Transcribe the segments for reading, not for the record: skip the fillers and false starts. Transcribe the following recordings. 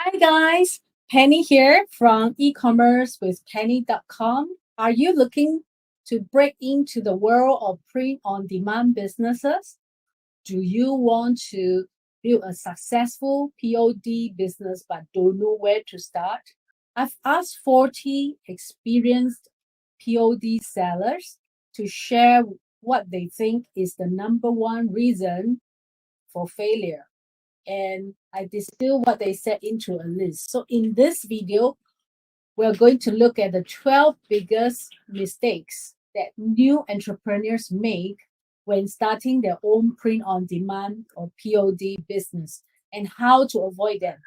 Hi guys, Penny here from Ecommerce with Penny.com. Are you looking to break into the world of print on demand businesses? Do you want to build a successful POD business but don't know where to start? I've asked 40 experienced POD sellers to share what they think is the number one reason for failure, and I distill what they said into a list. So in this video, we're going to look at the 12 biggest mistakes that new entrepreneurs make when starting their own print on demand or POD business and how to avoid them.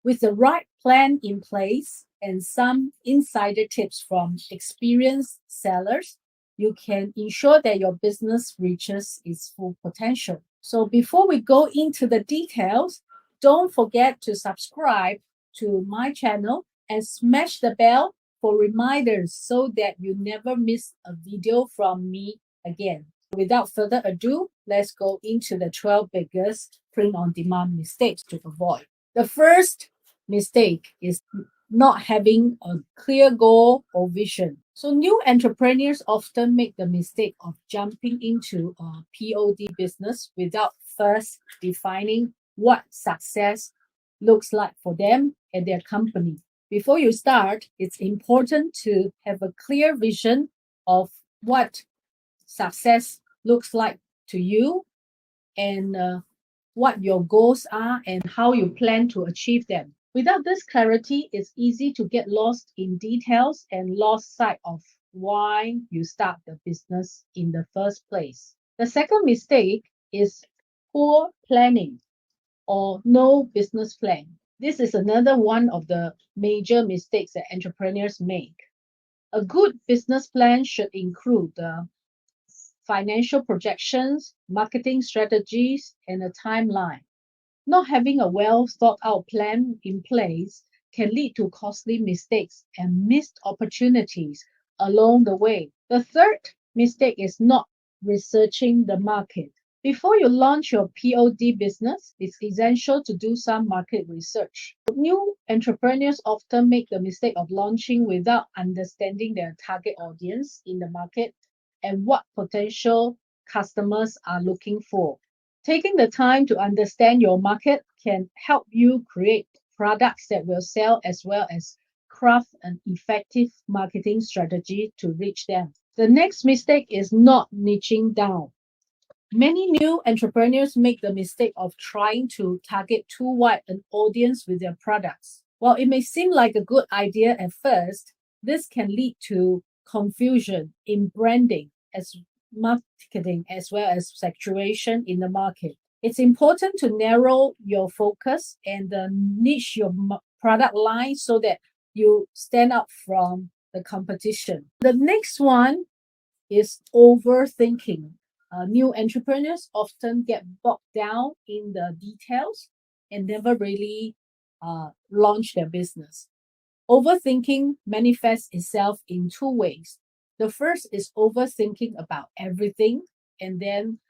With the right plan in place and some insider tips from experienced sellers, you can ensure that your business reaches its full potential. So before we go into the details, don't forget to subscribe to my channel and smash the bell for reminders so that you never miss a video from me again. Without further ado, let's go into the 12 biggest print on demand mistakes to avoid. The first mistake is not having a clear goal or vision. So new entrepreneurs often make the mistake of jumping into a POD business without first defining what success looks like for them and their company. Before you start, it's important to have a clear vision of what success looks like to you and what your goals are and how you plan to achieve them. Without this clarity, it's easy to get lost in details and lost sight of why you start the business in the first place. The second mistake is poor planning or no business plan. This is another one of the major mistakes that entrepreneurs make. A good business plan should include the financial projections, marketing strategies, and a timeline. Not having a well thought out plan in place can lead to costly mistakes and missed opportunities along the way. The third mistake is not researching the market. Before you launch your POD business, it's essential to do some market research. New entrepreneurs often make the mistake of launching without understanding their target audience in the market and what potential customers are looking for. Taking the time to understand your market can help you create products that will sell as well as craft an effective marketing strategy to reach them. The next mistake is not niching down. Many new entrepreneurs make the mistake of trying to target too wide an audience with their products. While it may seem like a good idea at first, this can lead to confusion in branding as marketing as well as saturation in the market. It's important to narrow your focus and niche your product line so that you stand out from the competition. The next one is overthinking. New entrepreneurs often get bogged down in the details and never really launch their business. Overthinking manifests itself in two ways. The first is overthinking about everything and then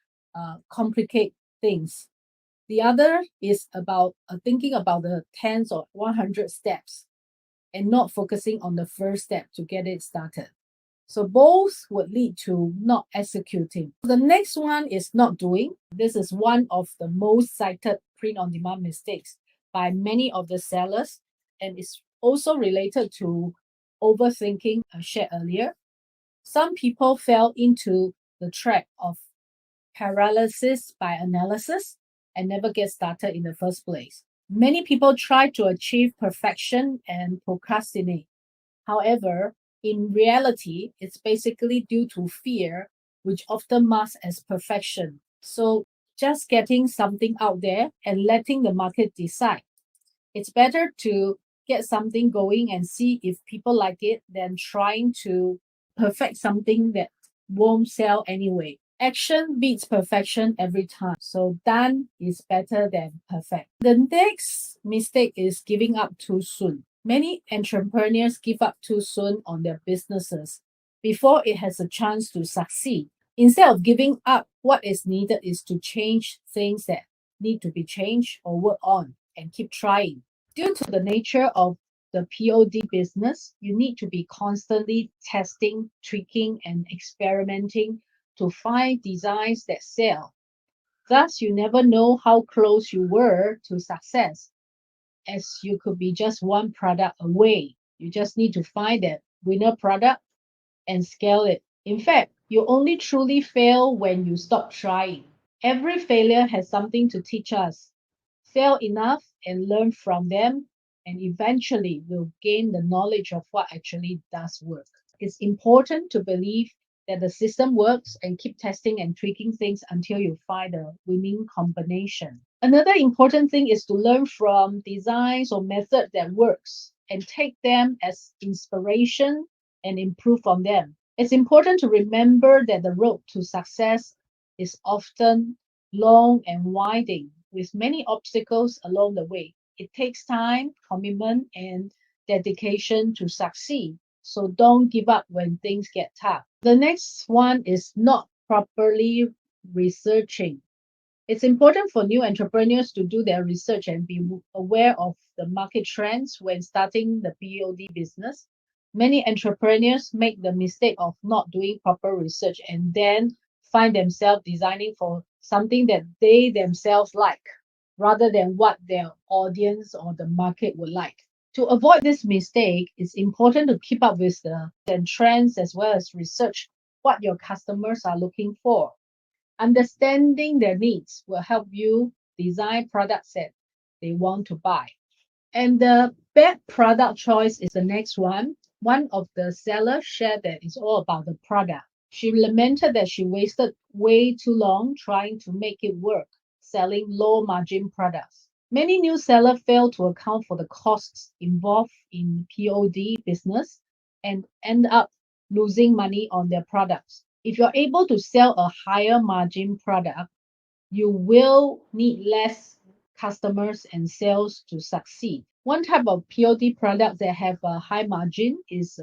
complicate things. The other is about thinking about the tens or 100 steps and not focusing on the first step to get it started. So both would lead to not executing. The next one is not doing. This is one of the most cited print on demand mistakes by many of the sellers, and it's also related to overthinking I shared earlier. Some people fell into the trap of paralysis by analysis and never get started in the first place. Many people try to achieve perfection and procrastinate. However, in reality, it's basically due to fear, which often masks as perfection. So just getting something out there and letting the market decide. It's better to get something going and see if people like it than trying to perfect something that won't sell anyway. Action beats perfection every time. So done is better than perfect. The next mistake is giving up too soon. Many entrepreneurs give up too soon on their businesses before it has a chance to succeed. Instead of giving up, what is needed is to change things that need to be changed or work on and keep trying. Due to the nature of the POD business, you need to be constantly testing, tweaking, and experimenting to find designs that sell. Thus, you never know how close you were to success, as you could be just one product away. You just need to find that winner product and scale it. In fact, you only truly fail when you stop trying. Every failure has something to teach us. Fail enough and learn from them, and eventually we'll gain the knowledge of what actually does work. It's important to believe that the system works and keep testing and tweaking things until you find a winning combination. Another important thing is to learn from designs or methods that works and take them as inspiration and improve on them. It's important to remember that the road to success is often long and winding with many obstacles along the way. It takes time, commitment, and dedication to succeed. So don't give up when things get tough. The next one is not properly researching. It's important for new entrepreneurs to do their research and be aware of the market trends when starting the POD business. Many entrepreneurs make the mistake of not doing proper research and then find themselves designing for something that they themselves like rather than what their audience or the market would like. To avoid this mistake, it's important to keep up with the trends as well as research what your customers are looking for. Understanding their needs will help you design products that they want to buy. And the bad product choice is the next one. One of the sellers shared that it's all about the product. She lamented that she wasted way too long trying to make it work, selling low margin products. Many new sellers fail to account for the costs involved in POD business and end up losing money on their products. If you're able to sell a higher margin product, you will need less customers and sales to succeed. One type of POD product that have a high margin is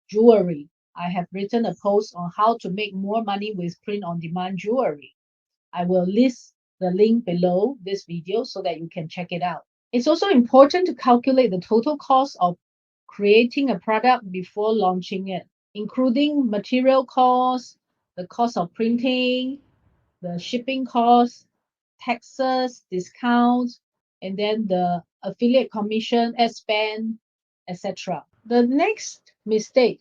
jewelry. I have written a post on how to make more money with print on demand jewelry. I will list the link below this video so that you can check it out. It's also important to calculate the total cost of creating a product before launching it, including material costs, the cost of printing, the shipping costs, taxes, discounts, and then the affiliate commission, ad spend, etc. The next mistake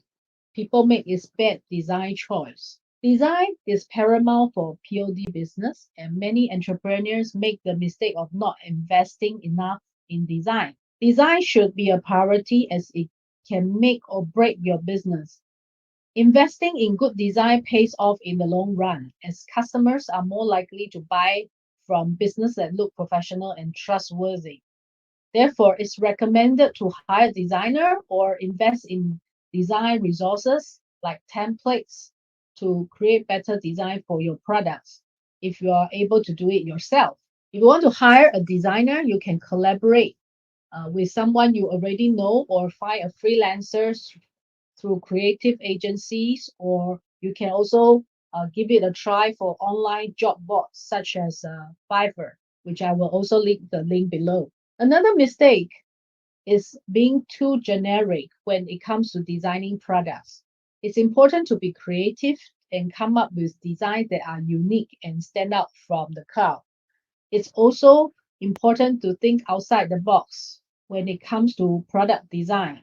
people make is bad design choice. Design is paramount for POD business, and many entrepreneurs make the mistake of not investing enough in design. Design should be a priority as it can make or break your business. Investing in good design pays off in the long run, as customers are more likely to buy from businesses that look professional and trustworthy. Therefore, it's recommended to hire a designer or invest in design resources like templates to create better design for your products if you are able to do it yourself. If you want to hire a designer, you can collaborate with someone you already know or find a freelancer through creative agencies, or you can also give it a try for online job boards such as Fiverr, which I will also link the link below. Another mistake is being too generic when it comes to designing products. It's important to be creative and come up with designs that are unique and stand out from the crowd. It's also important to think outside the box when it comes to product design,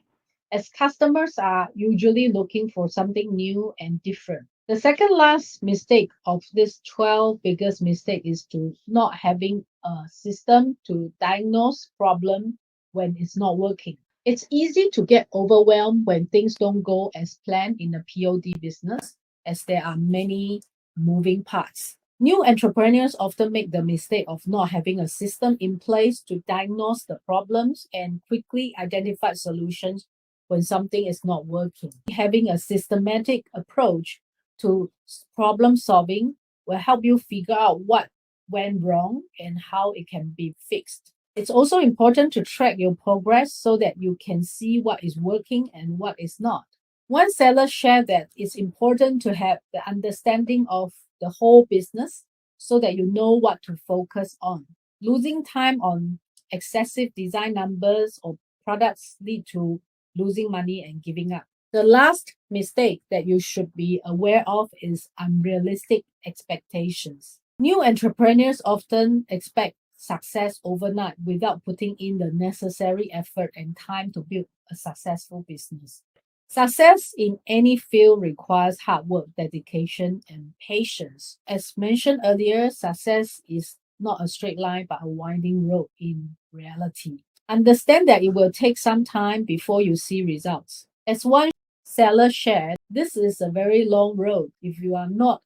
as customers are usually looking for something new and different. The second last mistake of this 12 biggest mistake is to not having a system to diagnose problem when it's not working. It's easy to get overwhelmed when things don't go as planned in the POD business, as there are many moving parts. New entrepreneurs often make the mistake of not having a system in place to diagnose the problems and quickly identify solutions when something is not working. Having a systematic approach to problem solving will help you figure out what went wrong and how it can be fixed. It's also important to track your progress so that you can see what is working and what is not. One seller shared that it's important to have the understanding of the whole business so that you know what to focus on. Losing time on excessive design numbers or products lead to losing money and giving up. The last mistake that you should be aware of is unrealistic expectations. New entrepreneurs often expect success overnight without putting in the necessary effort and time to build a successful business. Success in any field requires hard work, dedication, and patience. As mentioned earlier, success is not a straight line but a winding road in reality. Understand that it will take some time before you see results. As one seller shared, this is a very long road. If you are not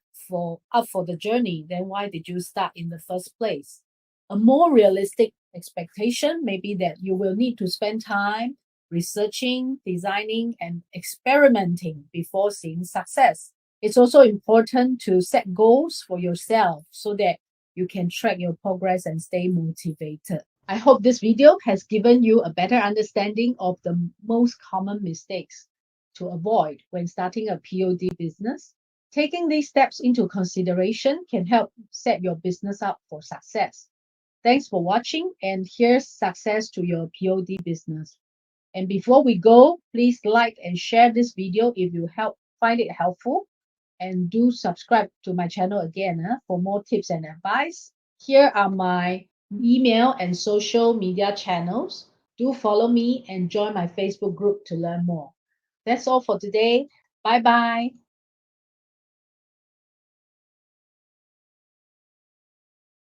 up for the journey, then why did you start in the first place? A more realistic expectation may be that you will need to spend time researching, designing, and experimenting before seeing success. It's also important to set goals for yourself so that you can track your progress and stay motivated. I hope this video has given you a better understanding of the most common mistakes to avoid when starting a POD business. Taking these steps into consideration can help set your business up for success. Thanks for watching, and here's success to your POD business. And before we go, please like and share this video if you find it helpful. And do subscribe to my channel again for more tips and advice. Here are my email and social media channels. Do follow me and join my Facebook group to learn more. That's all for today. Bye bye.